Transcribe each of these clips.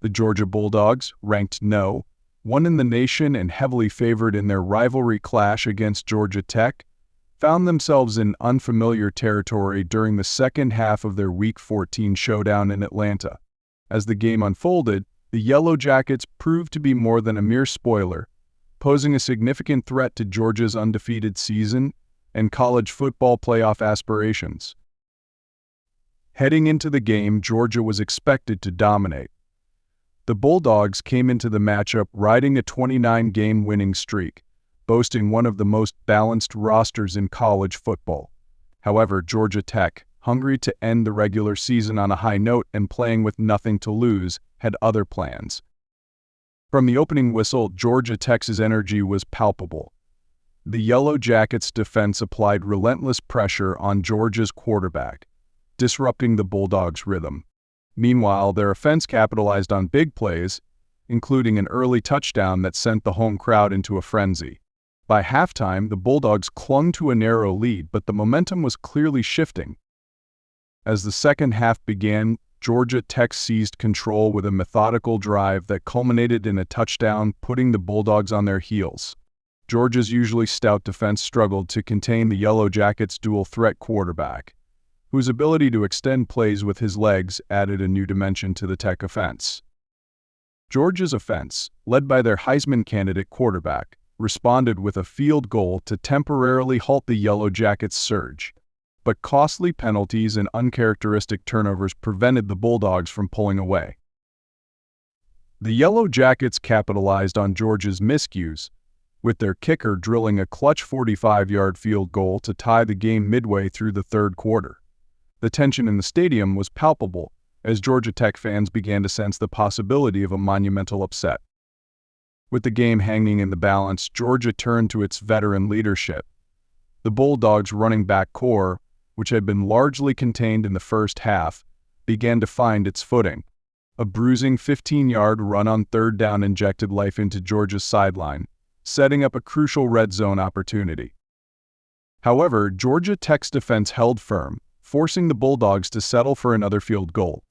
The Georgia Bulldogs, ranked No. 1 in the nation and heavily favored in their rivalry clash against Georgia Tech, found themselves in unfamiliar territory during the second half of their Week 14 showdown in Atlanta. As the game unfolded, the Yellow Jackets proved to be more than a mere spoiler, posing a significant threat to Georgia's undefeated season and college football playoff aspirations. Heading into the game, Georgia was expected to dominate. The Bulldogs came into the matchup riding a 29-game winning streak, boasting one of the most balanced rosters in college football. However, Georgia Tech, hungry to end the regular season on a high note and playing with nothing to lose, had other plans. From the opening whistle, Georgia Tech's energy was palpable. The Yellow Jackets' defense applied relentless pressure on Georgia's quarterback, disrupting the Bulldogs' rhythm. Meanwhile, their offense capitalized on big plays, including an early touchdown that sent the home crowd into a frenzy. By halftime, the Bulldogs clung to a narrow lead, but the momentum was clearly shifting. As the second half began, Georgia Tech seized control with a methodical drive that culminated in a touchdown, putting the Bulldogs on their heels. Georgia's usually stout defense struggled to contain the Yellow Jackets' dual-threat quarterback, whose ability to extend plays with his legs added a new dimension to the Tech offense. Georgia's offense, led by their Heisman candidate quarterback, responded with a field goal to temporarily halt the Yellow Jackets' surge, but costly penalties and uncharacteristic turnovers prevented the Bulldogs from pulling away. The Yellow Jackets capitalized on Georgia's miscues, with their kicker drilling a clutch 45-yard field goal to tie the game midway through the third quarter. The tension in the stadium was palpable as Georgia Tech fans began to sense the possibility of a monumental upset. With the game hanging in the balance, Georgia turned to its veteran leadership. The Bulldogs' running back core, which had been largely contained in the first half, began to find its footing. A bruising 15-yard run on third down injected life into Georgia's sideline, setting up a crucial red zone opportunity. However, Georgia Tech's defense held firm, forcing the Bulldogs to settle for another field goal.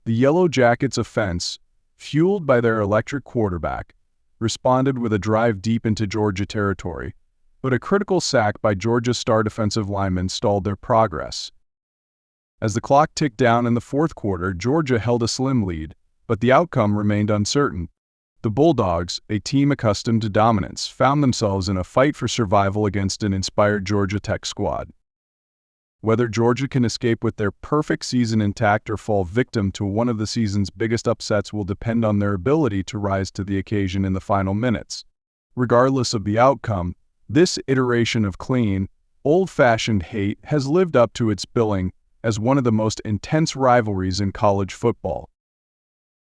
The Yellow Jackets' offense, fueled by their electric quarterback, responded with a drive deep into Georgia territory, but a critical sack by Georgia's star defensive lineman stalled their progress. As the clock ticked down in the fourth quarter, Georgia held a slim lead, but the outcome remained uncertain. The Bulldogs, a team accustomed to dominance, found themselves in a fight for survival against an inspired Georgia Tech squad. Whether Georgia can escape with their perfect season intact or fall victim to one of the season's biggest upsets will depend on their ability to rise to the occasion in the final minutes. Regardless of the outcome, this iteration of clean, old-fashioned hate has lived up to its billing as one of the most intense rivalries in college football.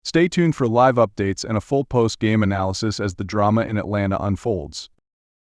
Stay tuned for live updates and a full post-game analysis as the drama in Atlanta unfolds.